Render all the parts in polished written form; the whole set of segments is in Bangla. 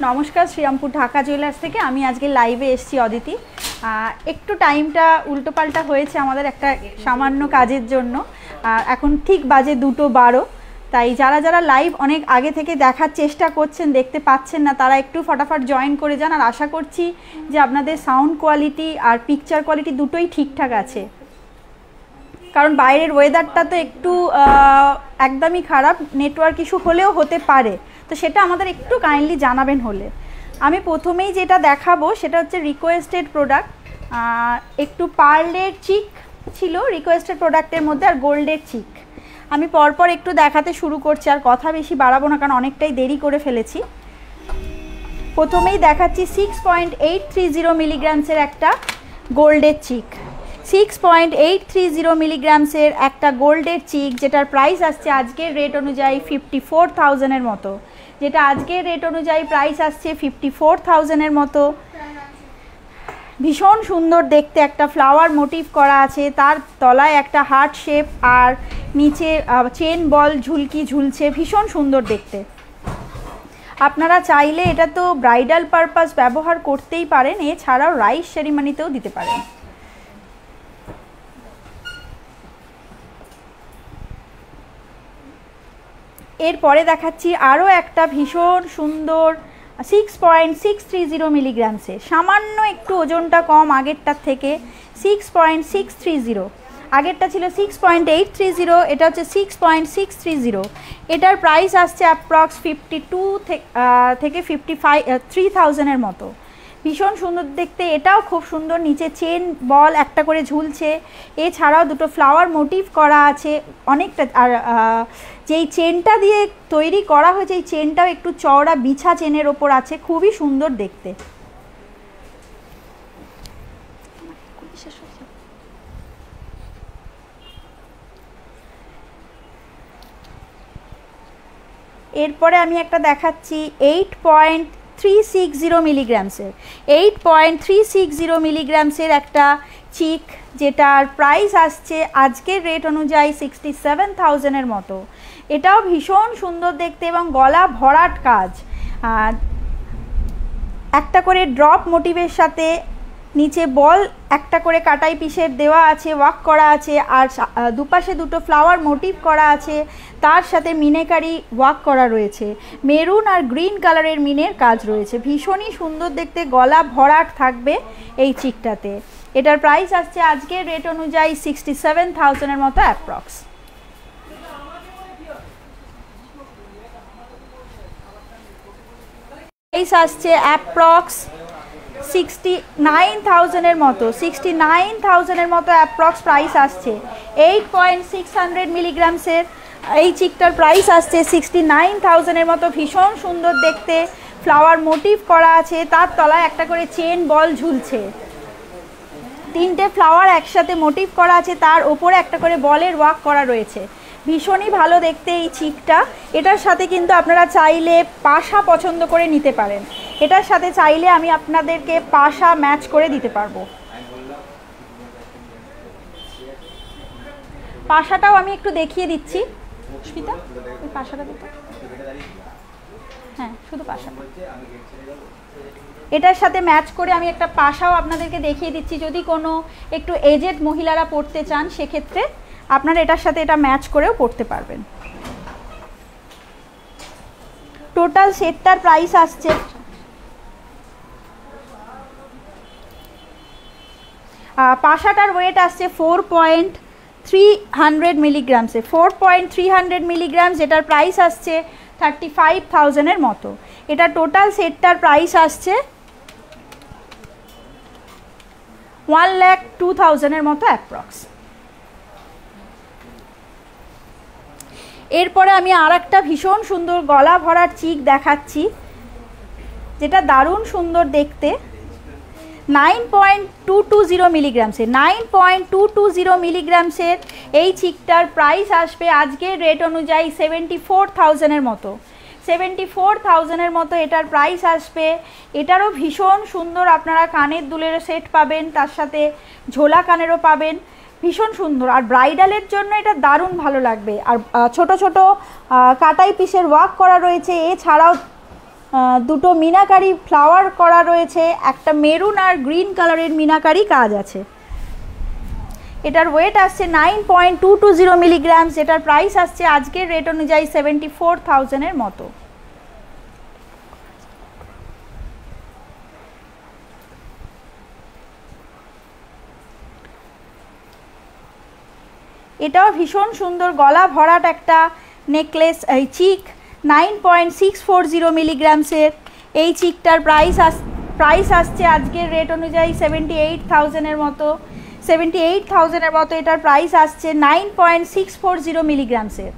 নমস্কার, শ্রীরামপুর ঢাকা জুয়েলার্স থেকে আমি আজকে লাইভে এসেছি অদিতি। একটু টাইমটা উল্টোপাল্টা হয়েছে আমাদের একটা সামান্য কাজের জন্য। এখন ঠিক বাজে 2:12, তাই যারা যারা লাইভ অনেক আগে থেকে দেখার চেষ্টা করছেন, দেখতে পাচ্ছেন না, তারা একটু ফটাফট জয়েন করে যান। আর আশা করছি যে আপনাদের সাউন্ড কোয়ালিটি আর পিকচার কোয়ালিটি দুটোই ঠিকঠাক আছে, কারণ বাইরের ওয়েদারটা তো একটু একদমই খারাপ, নেটওয়ার্ক ইস্যু হলেও হতে পারে, তো সেটা আমাদের একটু কাইন্ডলি জানাবেন হলে। আমি প্রথমেই যেটা দেখাবো সেটা হচ্ছে রিকোয়েস্টেড প্রোডাক্ট। একটু পার্লের চিক ছিল রিকোয়েস্টেড প্রোডাক্টের মধ্যে, আর গোল্ডের চিক। আমি পরপর একটু দেখাতে শুরু করছি, আর কথা বেশি বাড়াবো না কারণ অনেকটাই দেরি করে ফেলেছি। প্রথমেই দেখাচ্ছি 6.830 মিলিগ্রামসের একটা গোল্ডের চিক। 6.830 মিলিগ্রামসের একটা গোল্ডের চিক, যেটার প্রাইস আসছে আজকের রেট অনুযায়ী 54,000-এর মতো। যেটা আজকের রেট অনুযায়ী প্রাইস আসছে 54,000-এর মতো। ভীষণ সুন্দর দেখতে, একটা ফ্লাওয়ার মোটিভ করা আছে, তার তলায় একটা হার্ট শেপ, আর নিচে চেন বল ঝুলকি ঝুলছে, ভীষণ সুন্দর দেখতে। আপনারা চাইলে এটা তো ব্রাইডাল পারপাস ব্যবহার করতেই পারেন, এছাড়াও রাইস সেরিমনিতেও দিতে পারেন। এরপরে দেখাচ্ছি আরও একটা ভীষণ সুন্দর 6.630 মিলিগ্রামসে, সামান্য একটু ওজনটা কম আগেরটার থেকে। 6.630, আগেরটা ছিল 6.830, এটা হচ্ছে 6.630। এটার প্রাইস আসছে অ্যাপ্রক্স 52 থেকে 53,000-এর মতো। ভীষণ সুন্দর দেখতে, এটাও খুব সুন্দর, নিচে চেন বল একটা করে ঝুলছে, এছাড়াও দুটো ফ্লাওয়ার মোটিভ করা আছে অনেকটা। আর যেই চেনটা দিয়ে তৈরি করা হয়েছে এই চেনটাও একটু চওড়া বিছা চেনের ওপর আছে, খুবই সুন্দর দেখতে। এরপরে আমি একটা দেখাচ্ছি 8.360 মিলিগ্রামসের। 8.360 মিলিগ্রামসের একটা চিক, যেটার প্রাইস আসছে আজকের রেট অনুযায়ী 67,000-এর মতো। এটাও ভীষণ সুন্দর দেখতে এবং গলা ভরাট কাজ, একটা করে ড্রপ মোটিভের সাথে নিচে বল একটা করে কাটাই পিসের দেওয়া আছে, ওয়ার্ক করা আছে, আর দুপাশে দুটো ফ্লাওয়ার মোটিভ করা আছে, তার সাথে মিনেকারি ওয়ার্ক করা রয়েছে, মেরুন আর গ্রিন কালারের মিনের কাজ রয়েছে। ভীষণই সুন্দর দেখতে, গলা ভরাট থাকবে এই চিকটাতে। এটার প্রাইস আসছে আজকের রেট অনুযায়ী 67,000-এর মতো অ্যাপ্রক্স। প্রাইস আসছে অ্যাপ্রক্স 69,000-এর মতো। 69,000-এর মতো অ্যাপ্রক্স প্রাইস আসছে। 8.600 মিলিগ্রামসের এই চিকটার প্রাইস আসছে 69,000-এর মতো। ভীষণ সুন্দর দেখতে, ফ্লাওয়ার মোটিভ করা আছে, তার তলায় একটা করে চেন বল ঝুলছে, তিনটে ফ্লাওয়ার একসাথে মোটিভ করা আছে, তার ওপরে একটা করে বলের ওয়ার্ক করা রয়েছে। ভীষণই ভালো দেখতে এই চিকটা। এটার সাথে কিন্তু আপনারা চাইলে পাশা পছন্দ করে নিতে পারেন, এটার সাথে চাইলে আমি আপনাদেরকে পাশা ম্যাচ করে দিতে পারবো। পাশাটাও আমি একটু দেখিয়ে দিচ্ছি। স্মিতা, ওই পাশাটা দিতে, হ্যাঁ শুধু পাশাটা, এটার সাথে ম্যাচ করে আমি একটা পাশাও আপনাদেরকে দেখিয়ে দিচ্ছি। যদি কোনো একটু এজেড মহিলারা পড়তে চান সেক্ষেত্রে আপনারা এটার সাথে এটা ম্যাচ করেও পড়তে পারবেন। টোটাল সেটটার প্রাইস আসছে পাশাটার ওয়েট আসছে 4.300 মিলিগ্রামসে। 4.300 মিলিগ্রাম, যেটার প্রাইস আসছে 35,000-এর মতো। এটা টোটাল সেটটার প্রাইস আসছে 1,02,000-এর মতো অ্যাপ্রক্স। এরপরে আমি আর একটা ভীষণ সুন্দর গলা ভরার চিক দেখাচ্ছি, যেটা দারুণ সুন্দর দেখতে। 9.220 মিলিগ্রামসের 9.220 মিলিগ্রামসের এই চিকটার প্রাইস আসবে আজকের রেট অনুযায়ী 74,000-এর মতো। 74,000-এর মতো এটার প্রাইস আসবে। এটারও ভীষণ সুন্দর, আপনারা কানের দুলেরও সেট পাবেন, তার সাথে ঝোলা কানেরও পাবেন, ভীষণ সুন্দর। আর ব্রাইডালের জন্য এটা দারুণ ভালো লাগবে। আর ছোট ছোট কাটাই পিসের ওয়ার্ক করা রয়েছে, এছাড়াও দুটো মিনাকারি ফ্লাওয়ার করা রয়েছে, একটা মেরুন আর গ্রিন কালারের মিনাকারি কাজ আছে। এটার ওয়েট আসছে 9.220 মিলিগ্রাম, যেটার প্রাইস আসছে আজকের রেট অনুযায়ী 74,000-এর মতো। এটাও ভীষণ সুন্দর গলা ভরাট একটা নেকলেস, এই চিক 9.640 মিলিগ্রামসের। এই চিকটার প্রাইস আসছে আজকের রেট অনুযায়ী 78,000-এর মতো। 78,000-এর মতো এটার প্রাইস আসছে 9.640 মিলিগ্রামসের।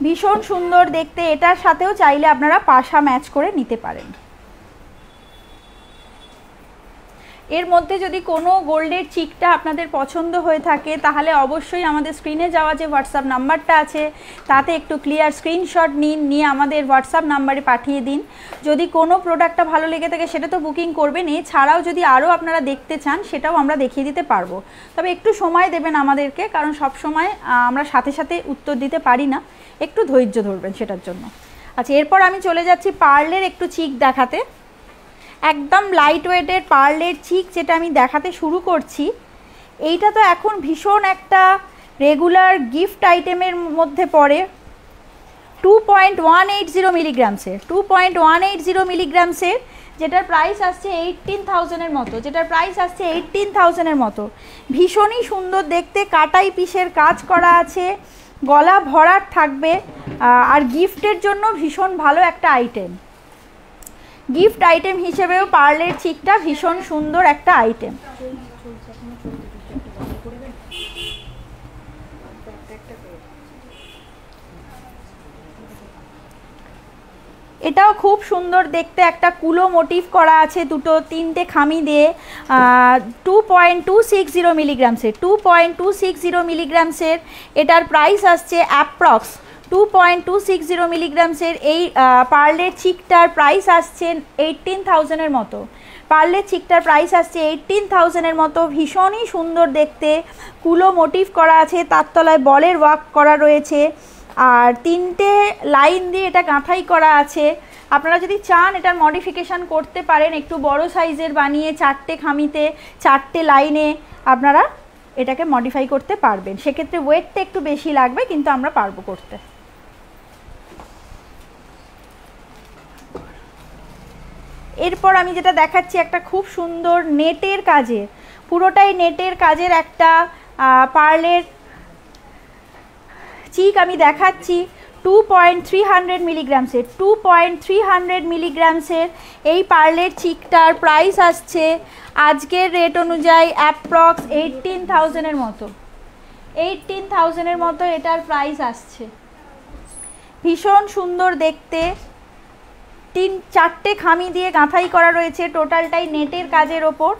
ভীষণ সুন্দর দেখতে, এটার সাথেও চাইলে আপনারা পাশা ম্যাচ করে নিতে পারেন। এর মধ্যে যদি কোনো গোল্ডের চিকটা আপনাদের পছন্দ হয়ে থাকে তাহলে অবশ্যই আমাদের স্ক্রিনে যাওয়া যে হোয়াটসঅ্যাপ নাম্বারটা আছে তাতে একটু ক্লিয়ার স্ক্রিনশট নিয়ে আমাদের হোয়াটসঅ্যাপ নাম্বারে পাঠিয়ে দিন। যদি কোনো প্রোডাক্টটা ভালো লেগে থাকে সেটা তো বুকিং করবেন, এছাড়াও যদি আরও আপনারা দেখতে চান সেটাও আমরা দেখিয়ে দিতে পারবো। তবে একটু সময় দেবেন আমাদেরকে, কারণ সব সময় আমরা সাথে সাথে উত্তর দিতে পারি না, একটু ধৈর্য ধরবেন সেটার জন্য। আচ্ছা, এরপর আমি চলে যাচ্ছি পার্লের একটু চিক দেখাতে। একদম লাইট ওয়েটের পার্লের চিক যেটা আমি দেখাতে শুরু করছি, এইটা তো এখন ভীষণ একটা রেগুলার গিফট আইটেমের মধ্যে পড়ে। 2.180 মিলিগ্রামসের 2.180 মিলিগ্রামসের যেটার প্রাইস আসছে 18,000-এর মতো। যেটার প্রাইস আসছে 18,000-এর মতো। ভীষণই সুন্দর দেখতে, কাটাই পিসের কাজ করা আছে, গলা ভরাট থাকবে, আর গিফটের জন্য ভীষণ ভালো একটা আইটেম। গিফট আইটেম হিসেবেও পার্লের চিকটা ভীষণ সুন্দর একটা আইটেম। এটাও খুব সুন্দর দেখতে, একটা কুলো মোটিভ করা আছে, তিনটে খামি দিয়ে। 2.260 মিলিগ্রামসের 2.260 মিলিগ্রামসের এটার প্রাইস আসছে অ্যাপ্রক্স 2.260 মিলিগ্রামসের। এই পার্লের চিকটার প্রাইস আসছে 18,000-এর মতো। পার্লের চিকটার প্রাইস আসছে 18,000-এর মতো। ভীষণই সুন্দর দেখতে, কুলো মোটিভ করা আছে, তার তলায় বলের ওয়ার্ক করা রয়েছে, আর তিনটে লাইন দিয়ে এটা গাঁথাই করা আছে। আপনারা যদি চান এটার মডিফিকেশান করতে পারেন, একটু বড় সাইজের বানিয়ে 4টে খামিতে 4টে লাইনে আপনারা এটাকে মডিফাই করতে পারবেন। সেক্ষেত্রে ওয়েটটা একটু বেশি লাগবে, কিন্তু আমরা পারবো করতে। এরপর আমি যেটা দেখাচ্ছি একটা খুব সুন্দর নেটের কাজে, পুরোটাই নেটের কাজের একটা পার্লের চিক আমি দেখাচ্ছি। 2.300 মিলিগ্রামসের 2.300 মিলিগ্রামসের এই পার্লের চিকটার প্রাইস আসছে আজকের রেট অনুযায়ী অ্যাপ্রক্স 18,000-এর মতো। 18,000-এর মতো এটার প্রাইস আসছে। ভীষণ সুন্দর দেখতে, 4টে খামি দিয়ে গাঁথাই করা রয়েছে, টোটালটাই নেটের কাজের ওপর,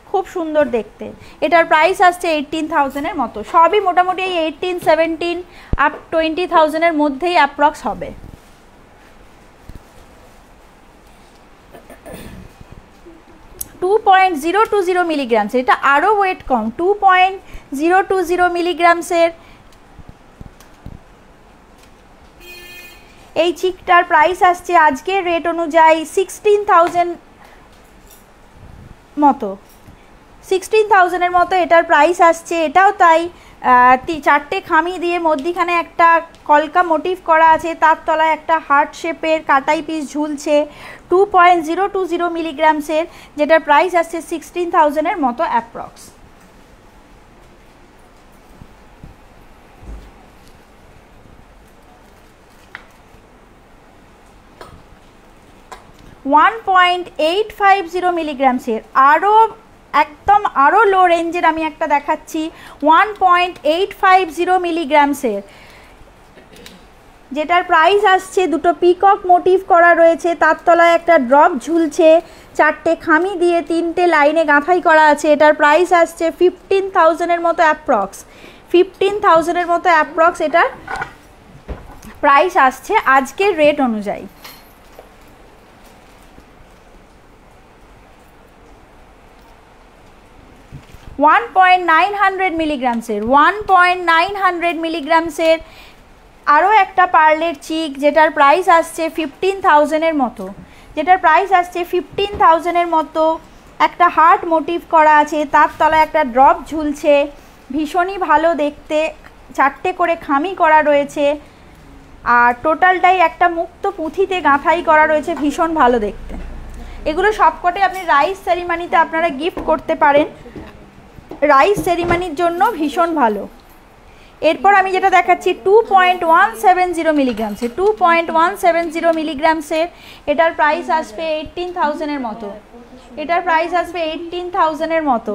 খুব সুন্দর দেখতে। এটার প্রাইস আসছে 18,000-এর মতো। সবই মোটামুটি এই 18, 17 আপ 20,000-এর মধ্যেই অ্যাপ্রক্স হবে। টু 2.020 মিলিগ্রামসের, এটা আরও ওয়েট কম। 2.020 মিলিগ্রামসের এই চিকটার প্রাইস আসছে আজকের রেট অনুযায়ী 16,000 মতো। 16,000-এর মতো এটার প্রাইস আসছে। এটাও তাই, 4টে খামি দিয়ে মধ্যিখানে একটা কলকা মোটিভ করা আছে, তার তলায় একটা হার্ট শেপের কাটাই পিস ঝুলছে। 2.020 মিলিগ্রামসের যেটার প্রাইস আসছে 16,000-এর মতো অ্যাপ্রক্স। $1.850 মিলিগ্রামসের আরও লো রেঞ্জের আমি একটা দেখাচ্ছি। 1.850 মিলিগ্রামসের যেটার প্রাইস আসছে, দুটো পিকক মোটিভ করা রয়েছে, তার তলায় একটা ড্রপ ঝুলছে, 4টে খামি দিয়ে 3টে লাইনে গাঁথাই করা আছে। এটার প্রাইস আসছে 15,000-এর মতো অ্যাপ্রক্স। 15,000-এর মতো অ্যাপ্রক্স এটার প্রাইস আসছে আজকের রেট অনুযায়ী। 1.900 মিলিগ্রামসের 1.900 মিলিগ্রামসের আরও একটা পার্লের চিক যেটার প্রাইস আসছে 15,000-এর মতো। যেটার প্রাইস আসছে 15,000-এর মতো। একটা হার্ট মোটিভ করা আছে, তার তলায় একটা ড্রপ ঝুলছে, ভীষণই ভালো দেখতে, 4টে করে খামি করা রয়েছে, আর টোটালটাই একটা মুক্ত পুঁথিতে গাঁথাই করা রয়েছে, ভীষণ ভালো দেখতে। এগুলো সবকটাই আপনি রাইস সেরিমানিতে আপনারা গিফট করতে পারেন, রাইস সেরিমানির জন্য ভীষণ ভালো। এরপর আমি যেটা দেখাচ্ছি 2.170 মিলিগ্রামসের, 2.170 মিলিগ্রামসের, এটার প্রাইস আসবে 18,000-এর মতো। এটার প্রাইস আসবে 18,000-এর মতো।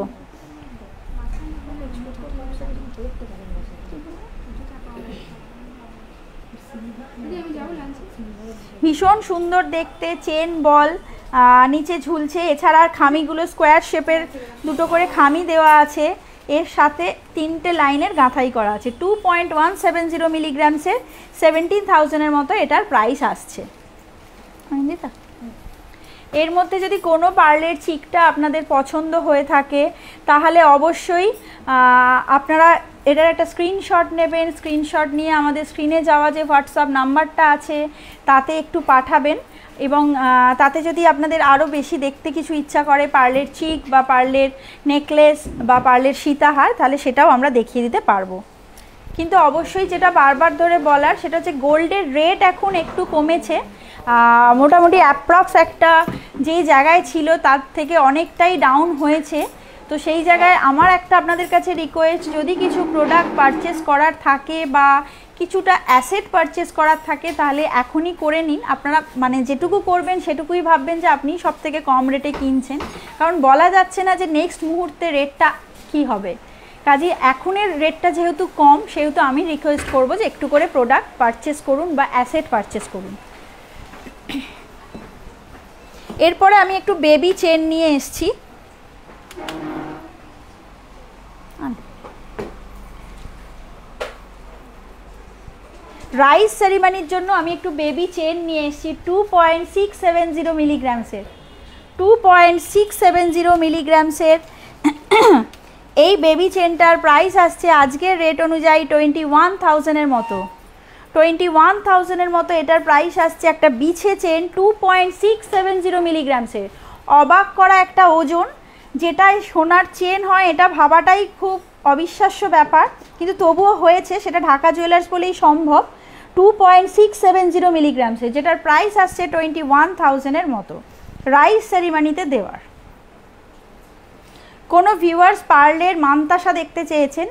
ভীষণ সুন্দর দেখতে, চেন বল নিচে ঝুলছে, এছাড়া খামিগুলো স্কোয়ার শেপের দুটো করে খামি দেওয়া আছে, এর সাথে 3টে লাইনের গাঁথাই করা আছে। 2.170 মিলিগ্রামসের 17,000-এর মতো এটার প্রাইস আসছে। এর মধ্যে যদি কোনো পার্লের চিকটা আপনাদের পছন্দ হয়ে থাকে তাহলে অবশ্যই আপনারা এটার একটা স্ক্রিনশট নেবেন, স্ক্রিনশট নিয়ে আমাদের স্ক্রিনে যাওয়া যে হোয়াটসঅ্যাপ নাম্বারটা আছে তাতে একটু পাঠাবেন, এবং তাতে যদি আপনাদের আরও বেশি দেখতে কিছু ইচ্ছা করে পার্লের চিক বা পার্লের নেকলেস বা পার্লের সীতাহার, তাহলে সেটাও আমরা দেখিয়ে দিতে পারবো। কিন্তু অবশ্যই যেটা বারবার ধরে বলার সেটা হচ্ছে গোল্ডের রেট এখন একটু কমেছে, মোটামুটি অ্যাপ্রক্স একটা যেই জায়গায় ছিল তার থেকে অনেকটাই ডাউন হয়েছে। তো সেই জায়গায় আমার একটা আপনাদের কাছে রিকোয়েস্ট, যদি কিছু প্রোডাক্ট পারচেস করার থাকে বা কিছুটা অ্যাসেট পারচেস করার থাকে তাহলে এখনই করে নিন। আপনারা মানে যেটুকু করবেন সেটুকুই ভাববেন যে আপনি সব থেকে কম রেটে কিনছেন, কারণ বলা যাচ্ছে না যে নেক্সট মুহূর্তে রেটটা কি হবে। কাজেই এখনের রেটটা যেহেতু কম সেহেতু আমি রিকোয়েস্ট করব যে একটু করে প্রোডাক্ট পারচেস করুন বা অ্যাসেট পারচেস করুন। এরপরে আমি একটু বেবি চেন নিয়ে এসেছি। রাইস সেরিমানির জন্য আমি একটু বেবি চেন নিয়ে এসেছি 2.670 মিলিগ্রামসের, 2.670 মিলিগ্রামসের এই বেবি চেনটার প্রাইস আসছে আজকের রেট অনুযায়ী 21,000-এর মতো। 21,000-এর মতো এটার প্রাইস আসছে। একটা বিছে চেন 2.670 মিলিগ্রামসের, অবাক করা একটা ওজন, যেটাই সোনার চেন হয় এটা ভাবাটাই খুব অবিশ্বাস্য ব্যাপার, কিন্তু তবুও হয়েছে, সেটা ঢাকা জুয়েলার্স বলেই সম্ভব। 2.670 মিলিগ্রামসের, যেটার প্রাইস আসছে 21,000-এর মতো, রাইস সেরিমানিতে দেওয়ার। কোনো ভিউয়ার্স পার্লের মানতাসা দেখতে চেয়েছেন,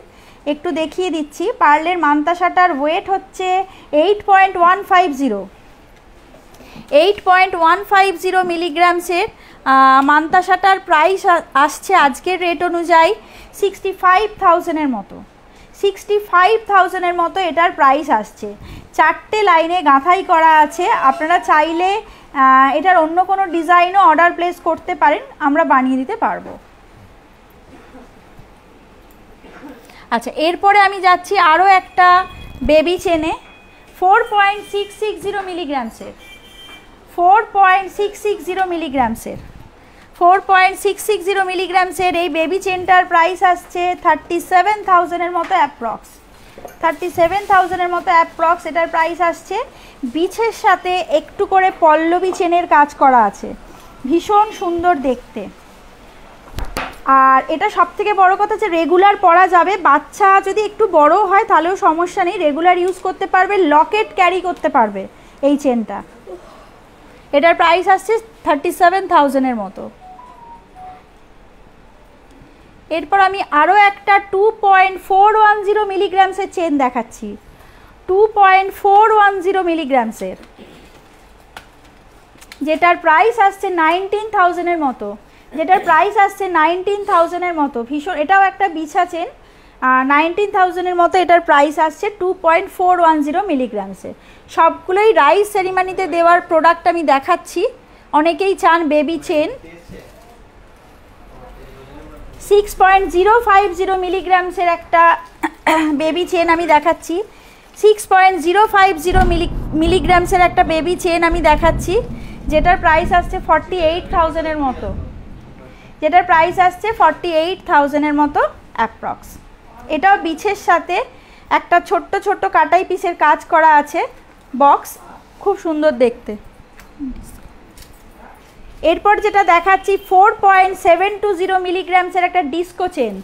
একটু দেখিয়ে দিচ্ছি। পার্লের মানতাসাটার ওয়েট হচ্ছে 8.150 মিলিগ্রামসের। মানতাসাটার প্রাইস আসছে আজকের রেট অনুযায়ী 65,000-এর মতো, 65,000-এর মতো এটার প্রাইস আসছে। 4টে লাইনে গাঁথাই করা আছে, আপনারা চাইলে এটার অন্য কোনো ডিজাইনও অর্ডার প্লেস করতে পারেন, আমরা বানিয়ে দিতে পারবো। আচ্ছা, এরপরে আমি যাচ্ছি আরও একটা বেবি চেনে 4.660 মিলিগ্রামসের, 4.660 মিলিগ্রামসের, 4.660 মিলিগ্রামসের এই বেবি চেনটার প্রাইস আসছে 37,000-এর মতো অ্যাপ্রক্স, 37,000-এর মতো অ্যাপ্রক্স এটার প্রাইস আসছে। বিছের সাথে একটু করে পল্লবী চেনের কাজ করা আছে, ভীষণ সুন্দর দেখতে। আর এটা সবথেকে বড় কথা যে রেগুলার পরা যাবে, বাচ্চা যদি একটু বড় হয় তাহলেও সমস্যা নেই, রেগুলার ইউজ করতে পারবে, লকেট ক্যারি করতে পারবে এই চেনটা। এটার প্রাইস আসছে 37,000-এর মতো। এরপর আমি আরও একটা 2.410 মিলিগ্রামসের চেন দেখাচ্ছি, 2.410 মিলিগ্রামসের, যেটার প্রাইস আসছে 19,000-এর মতো, যেটার প্রাইস আসছে 19,000-এর মতো। ভীষণ, এটাও একটা বিছা চেন, 19,000-এর মতো এটার প্রাইস আসছে 2.410 মিলিগ্রামসের। সবগুলোই রাইস সেরিমানিতে দেওয়ার প্রোডাক্ট আমি দেখাচ্ছি, অনেকেই চান বেবি চেন। 6.050 মিলিগ্রামসের একটা বেবি চেন আমি দেখাচ্ছি, 6.050 মিলিগ্রামসের একটা বেবি চেন আমি দেখাচ্ছি, যেটার প্রাইস আসছে 48,000-এর মতো, যেটার প্রাইস আসছে 48,000-এর মতো অ্যাপ্রক্স। এটাও বিছের সাথে একটা ছোট্ট ছোট্ট কাটাই পিসের কাজ করা আছে, বক্স, খুব সুন্দর দেখতে। এরপর যেটা দেখাচ্ছি 4.720 মিলিগ্রামসের একটা ডিস্কো চেন,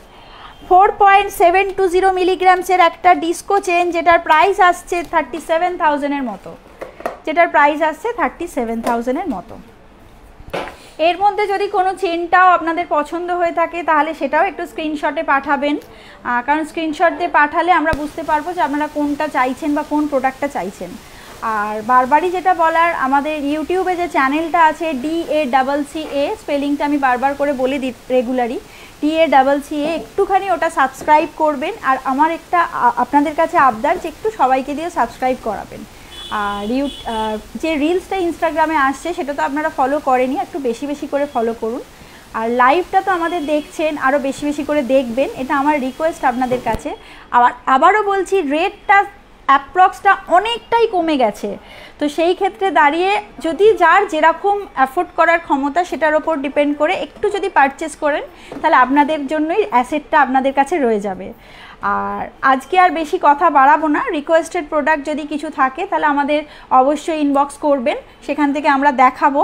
4.720 মিলিগ্রামসের একটা ডিস্কো চেন, যেটার প্রাইস আসছে 37,000-এর মতো, যেটার প্রাইস আসছে 37,000-এর মতো। এর মধ্যে যদি কোনো চেনটাও আপনাদের পছন্দ হয়ে থাকে তাহলে সেটাও একটু স্ক্রিনশটে পাঠাবেন, কারণ স্ক্রিনশট দিয়ে পাঠালে আমরা বুঝতে পারবো যে আপনারা কোনটা চাইছেন বা কোন প্রোডাক্টটা চাইছেন। আর বারবারই যেটা বলার, আমাদের ইউটিউবে যে চ্যানেলটা আছে DACCA, স্পেলিংটা আমি বারবার করে বলে দিই রেগুলারই, DACCA, একটুখানি ওটা সাবস্ক্রাইব করবেন। আর আমার একটা আপনাদের কাছে আবদার যে একটু সবাইকে দিয়ে সাবস্ক্রাইব করাবেন। আর যে রিলসটা ইনস্টাগ্রামে আসছে সেটা তো আপনারা ফলো করেনি, একটু বেশি বেশি করে ফলো করুন। আর লাইভটা তো আমাদের দেখছেন, আরও বেশি বেশি করে দেখবেন, এটা আমার রিকোয়েস্ট আপনাদের কাছে। আবারও বলছি, রেটটা অ্যাপ্রক্সটা অনেকটাই কমে গেছে, তো সেই ক্ষেত্রে দাঁড়িয়ে যদি যার যেরকম অ্যাফোর্ড করার ক্ষমতা সেটার ওপর ডিপেন্ড করে একটু যদি পারচেস করেন তাহলে আপনাদের জন্যই অ্যাসেটটা আপনাদের কাছে রয়ে যাবে। আর আজকে আর বেশি কথা বাড়াবো না, রিকোয়েস্টেড প্রোডাক্ট যদি কিছু থাকে তাহলে আমাদের অবশ্যই ইনবক্স করবেন, সেখান থেকে আমরা দেখাবো।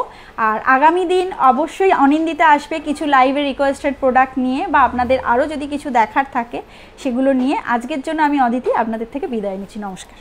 আর আগামী দিন অবশ্যই অনিন্দিতা আসবে কিছু লাইভে রিকোয়েস্টেড প্রোডাক্ট নিয়ে, বা আপনাদের আরও যদি কিছু দেখার থাকে সেগুলো নিয়ে। আজকের জন্য আমি অদিতি আপনাদের থেকে বিদায় নিচ্ছি, নমস্কার।